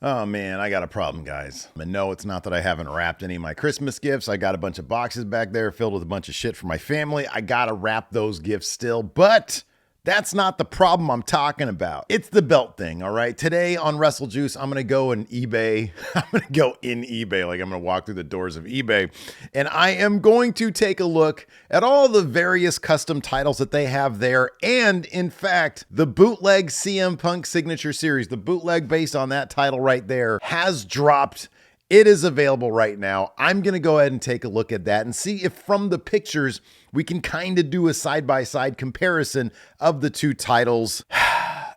Oh man, I got a problem, guys. And no, it's not that I haven't wrapped any of my Christmas gifts. I got a bunch of boxes back there filled with a bunch of shit for my family. I gotta wrap those gifts still, but that's not the problem I'm talking about. It's the belt thing, all right? Today on Wrestle Juice, I'm gonna go in eBay. I'm gonna go in eBay, like I'm gonna walk through the doors of eBay, and I am going to take a look at all the various custom titles that they have there, and in fact, the bootleg CM Punk Signature Series, the bootleg based on that title right there, has dropped. It is available right now. I'm going to go ahead and take a look at that and see if from the pictures we can kind of do a side-by-side comparison of the two titles.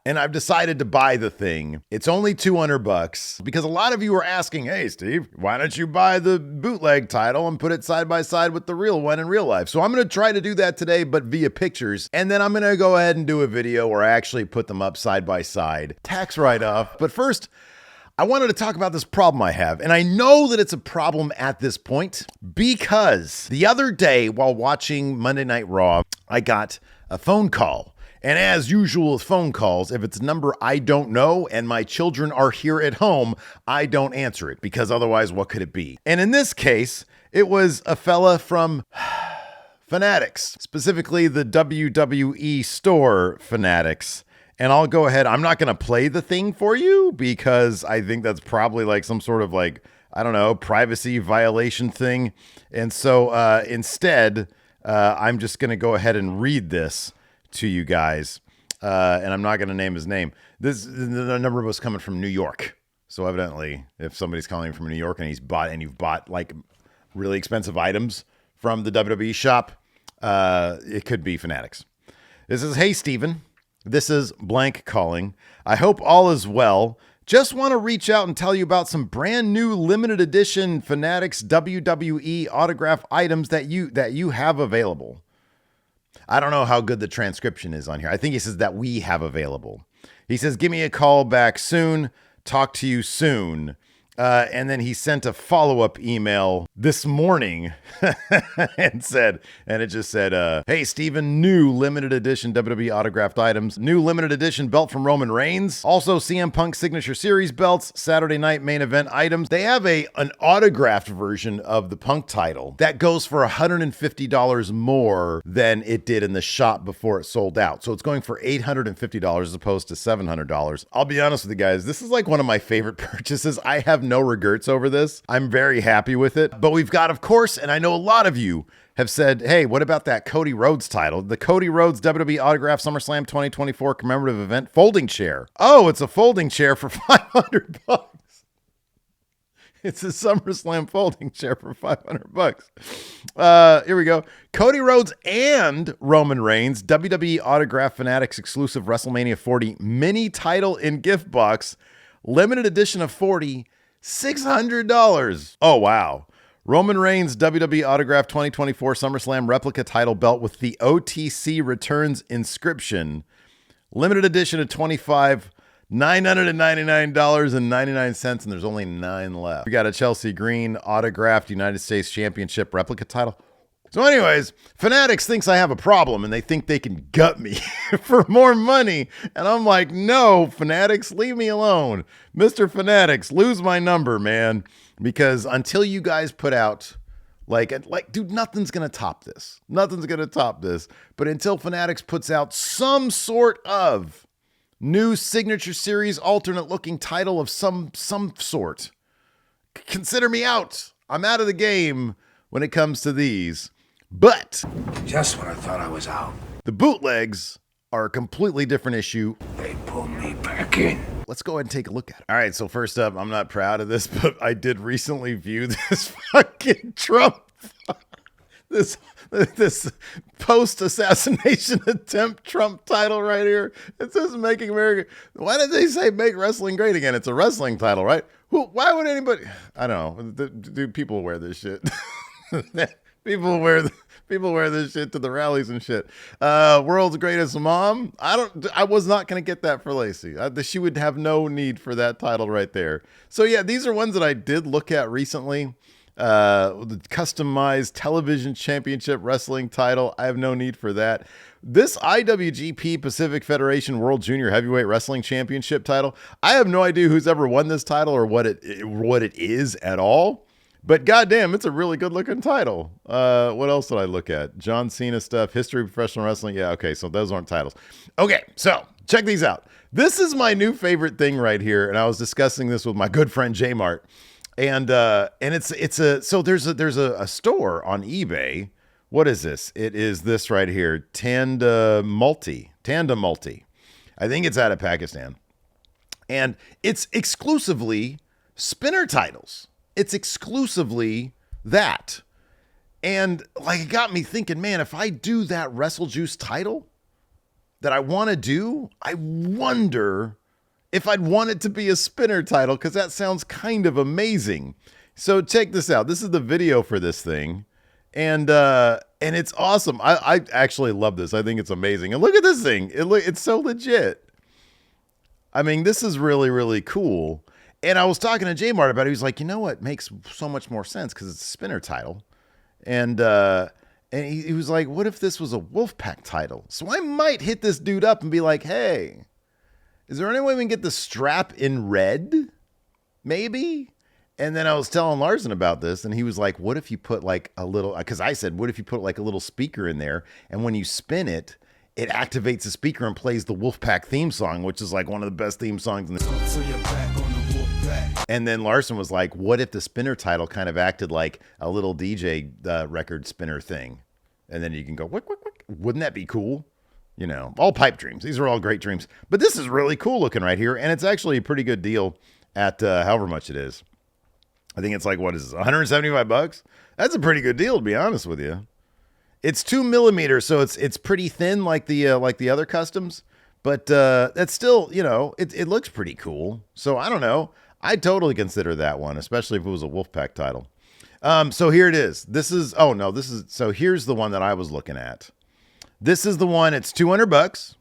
And I've decided to buy the thing. It's only $200 because a lot of you are asking, hey, Steve, why don't you buy the bootleg title and put it side by side with the real one in real life? So I'm going to try to do that today, but via pictures. And then I'm going to go ahead and do a video where I actually put them up side by side. Tax write-off. But first, I wanted to talk about this problem I have, and I know that it's a problem at this point because the other day while watching Monday Night Raw, I got a phone call. And as usual with phone calls, if it's a number I don't know and my children are here at home, I don't answer it because otherwise what could it be? And in this case, it was a fella from Fanatics, specifically the WWE store Fanatics. And I'll go ahead. I'm not going to play the thing for you because I think that's probably like some sort of like, I don't know, privacy violation thing. And so instead, I'm just going to go ahead and read this to you guys. And I'm not going to name his name. The number was coming from New York. So evidently, if somebody's calling from New York and you've bought like really expensive items from the WWE shop, it could be Fanatics. This is, hey, Steven. This is blank calling. I hope all is well. Just want to reach out and tell you about some brand new limited edition Fanatics WWE autograph items that you have available. I don't know how good the transcription is on here. I think he says that we have available. He says, give me a call back soon. Talk to you soon. And then he sent a follow-up email this morning and it just said, hey, Steven, new limited edition WWE autographed items, new limited edition belt from Roman Reigns, also CM Punk Signature Series belts, Saturday night main event items. They have an autographed version of the Punk title that goes for $150 more than it did in the shop before it sold out. So it's going for $850 as opposed to $700. I'll be honest with you guys, this is like one of my favorite purchases. I have no regrets over this. I'm very happy with it. But we've got, of course, and I know a lot of you have said, hey, what about that Cody Rhodes title? The Cody Rhodes WWE Autograph SummerSlam 2024 commemorative event folding chair. Oh, it's a folding chair for $500. It's a SummerSlam folding chair for $500. Here we go. Cody Rhodes and Roman Reigns WWE Autograph Fanatics exclusive WrestleMania 40 mini title in gift box. Limited edition of 40, $600. Oh, wow. Roman Reigns WWE Autograph 2024 SummerSlam replica title belt with the OTC Returns inscription. Limited edition of 25, $999.99, and there's only 9 left. We got a Chelsea Green autographed United States Championship replica title. So anyways, Fanatics thinks I have a problem and they think they can gut me for more money. And I'm like, no, Fanatics, leave me alone. Mr. Fanatics, lose my number, man. Because until you guys put out, like, dude, nothing's going to top this. Nothing's going to top this. But until Fanatics puts out some sort of new Signature Series alternate looking title of some sort, consider me out. I'm out of the game when it comes to these. But just when I thought I was out, the bootlegs are a completely different issue. they pulled me back in. Let's go ahead and take a look at it. All right, so first up, I'm not proud of this, but I did recently view this fucking Trump, this post-assassination attempt Trump title right here. It says making America. Why did they say make wrestling great again? It's a wrestling title, right? Why would anybody? I don't know. Do people wear this shit? People wear this shit to the rallies and shit. World's greatest mom. I was not going to get that for Lacey. She would have no need for that title right there. So yeah, these are ones that I did look at recently. The customized television championship wrestling title. I have no need for that. This IWGP Pacific Federation World Junior Heavyweight Wrestling Championship title. I have no idea who's ever won this title or what it is at all. But goddamn, it's a really good looking title. What else did I look at? John Cena stuff, history of professional wrestling. Yeah, okay, so those aren't titles. Okay, so check these out. This is my new favorite thing right here, and I was discussing this with my good friend J Mart. And there's a store on eBay. What is this? It is this right here, Tanda Multi. I think it's out of Pakistan. And it's exclusively spinner titles. It's exclusively that. And like, it got me thinking, man, if I do that WrestleJuice title that I want to do, I wonder if I'd want it to be a spinner title, because that sounds kind of amazing. So check this out. This is the video for this thing. And it's awesome. I actually love this. I think it's amazing. And look at this thing. It's so legit. I mean, this is really, really cool. And I was talking to J Mart about it. He was like, you know what makes so much more sense? Because it's a spinner title. And he was like, what if this was a Wolfpack title? So I might hit this dude up and be like, hey, is there any way we can get the strap in red? Maybe? And then I was telling Larson about this, and he was like, what if you put like a little, because I said, what if you put like a little speaker in there, and when you spin it, it activates the speaker and plays the Wolfpack theme song, which is like one of the best theme songs in the... And then Larson was like, what if the spinner title kind of acted like a little DJ record spinner thing? And then you can go, wick, wick, wick. Wouldn't that be cool? You know, all pipe dreams. These are all great dreams. But this is really cool looking right here. And it's actually a pretty good deal at however much it is. I think it's like, what is this, $175? That's a pretty good deal, to be honest with you. It's 2 millimeters, so it's pretty thin like the other customs. But that's still, you know, it looks pretty cool. So I don't know. I'd totally consider that one, especially if it was a Wolfpack title. So here it is. So here's the one that I was looking at. This is the one, it's $200,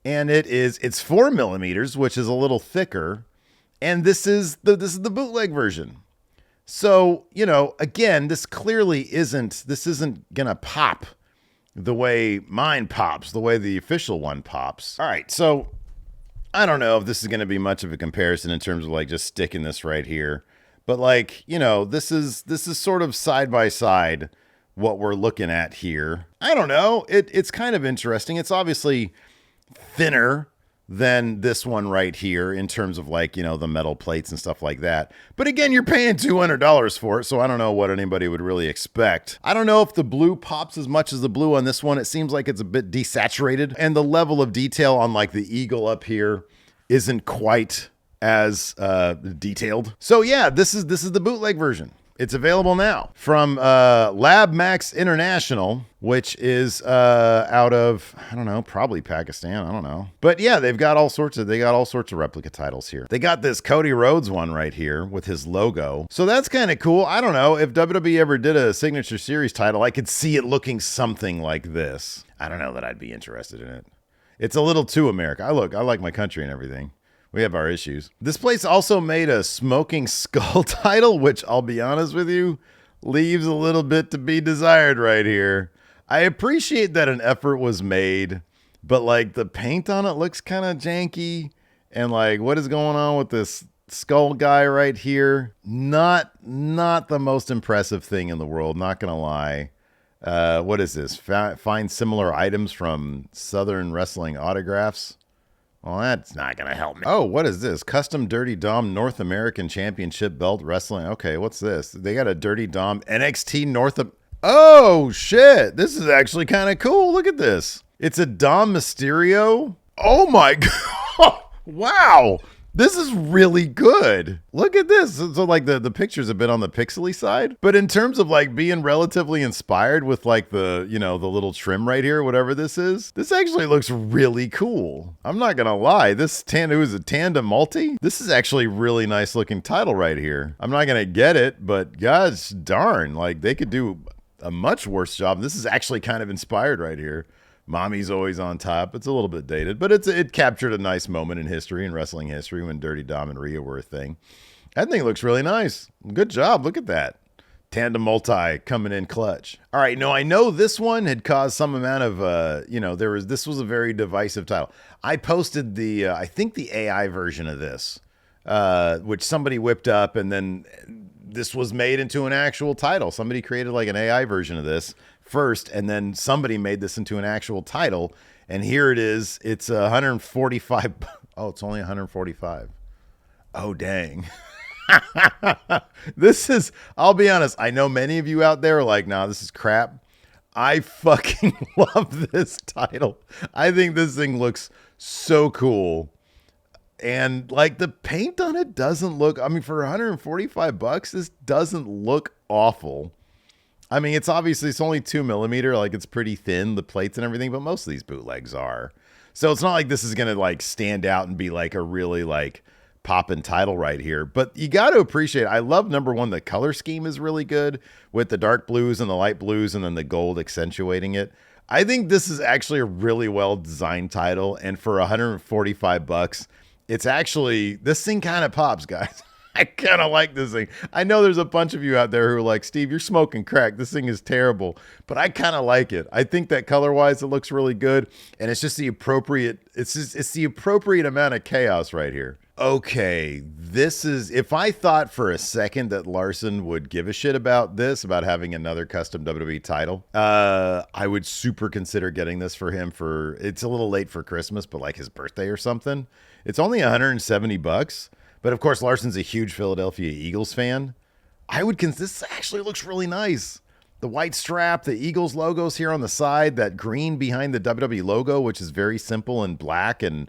and it's 4 millimeters, which is a little thicker. And this is the bootleg version. So, you know, again, this isn't gonna pop the way mine pops, the way the official one pops. All right, so I don't know if this is going to be much of a comparison in terms of like just sticking this right here. But like, you know, this is sort of side by side what we're looking at here. I don't know. It's kind of interesting. It's obviously thinner than this one right here in terms of like, you know, the metal plates and stuff like that. But again, you're paying $200 for it, so I don't know what anybody would really expect. I don't know if the blue pops as much as the blue on this one. It seems like it's a bit desaturated, and the level of detail on like the eagle up here isn't quite as detailed. So yeah, this is the bootleg version. It's available now from Lab Max International, which is out of, I don't know, probably Pakistan. I don't know. But yeah, they got all sorts of replica titles here. They got this Cody Rhodes one right here with his logo. So that's kind of cool. I don't know if WWE ever did a signature series title, I could see it looking something like this. I don't know that I'd be interested in it. It's a little too America. I like my country and everything. We have our issues. This place also made a Smoking Skull title, which I'll be honest with you, leaves a little bit to be desired right here. I appreciate that an effort was made, but like the paint on it looks kind of janky. And like, what is going on with this skull guy right here? Not the most impressive thing in the world, not gonna lie. What is this? Find similar items from Southern Wrestling Autographs. Well, that's not going to help me. Oh, what is this? Custom Dirty Dom North American Championship Belt Wrestling. Okay, what's this? They got a Dirty Dom NXT North... Oh, shit. This is actually kind of cool. Look at this. It's a Dom Mysterio. Oh, my God. Wow. This is really good. Look at this. So like the pictures have been on the pixely side, but in terms of like being relatively inspired with like the, you know, the little trim right here, whatever this is, this actually looks really cool. I'm not going to lie. This is a Tandem Multi. This is actually really nice looking title right here. I'm not going to get it, but gosh darn, like they could do a much worse job. This is actually kind of inspired right here. Mommy's always on top. It's a little bit dated, but it captured a nice moment in history, in wrestling history, when Dirty Dom and Rhea were a thing. That thing looks really nice. Good job. Look at that. Tandem multi coming in clutch. All right, no, I know this one had caused some amount of, this was a very divisive title. I posted I think the AI version of this, which somebody whipped up, and then this was made into an actual title. Somebody created like an AI version of this first, and then somebody made this into an actual title. And here it is. It's 145. Oh, it's only 145. Oh, dang. I'll be honest. I know many of you out there are like, nah, this is crap. I fucking love this title. I think this thing looks so cool. And like the paint on it doesn't look, I mean, for 145 bucks, this doesn't look awful. I mean, it's only 2mm, like it's pretty thin, the plates and everything, but most of these bootlegs are. So it's not like this is going to like stand out and be like a really like poppin' title right here. But you got to appreciate, I love number one, the color scheme is really good with the dark blues and the light blues and then the gold accentuating it. I think this is actually a really well designed title. And for 145 bucks, this thing kind of pops, guys. I kind of like this thing. I know there's a bunch of you out there who are like, Steve, you're smoking crack. This thing is terrible, but I kind of like it. I think that color-wise, it looks really good, and it's just the appropriate. It's the appropriate amount of chaos right here. Okay, if I thought for a second that Larson would give a shit about this, about having another custom WWE title, I would super consider getting this for him it's a little late for Christmas, but like his birthday or something. It's only 170 bucks. But of course, Larson's a huge Philadelphia Eagles fan. This actually looks really nice. The white strap, the Eagles logos here on the side, that green behind the WWE logo, which is very simple and black and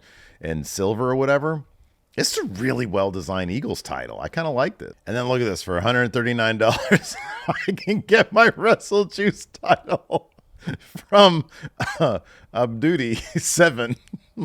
silver or whatever. It's a really well-designed Eagles title. I kind of liked it. And then look at this. For $139, I can get my WrestleJuice title from Duty 7.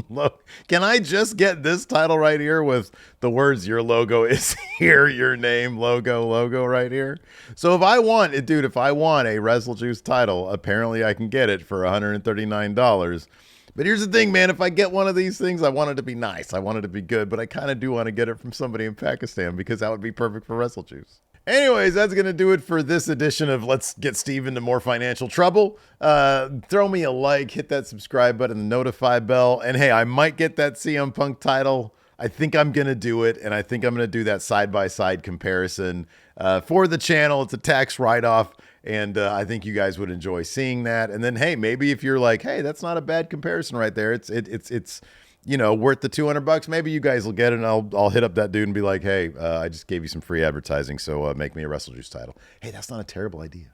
Look, can I just get this title right here with the words, your logo is here, your name, logo right here? So if I want a WrestleJuice title, apparently I can get it for $139. But here's the thing, man. If I get one of these things, I want it to be nice. I want it to be good, but I kind of do want to get it from somebody in Pakistan because that would be perfect for WrestleJuice. Anyways, that's going to do it for this edition of Let's Get Steve into More Financial Trouble. Throw me a like, hit that subscribe button, the notify bell. And hey, I might get that CM Punk title. I think I'm going to do it. And I think I'm going to do that side-by-side comparison for the channel. It's a tax write-off. And I think you guys would enjoy seeing that. And then, hey, maybe if you're like, hey, that's not a bad comparison right there. It's worth the $200. Maybe you guys will get it, and I'll hit up that dude and be like, hey, I just gave you some free advertising, so make me a WrestleJuice title. Hey, that's not a terrible idea.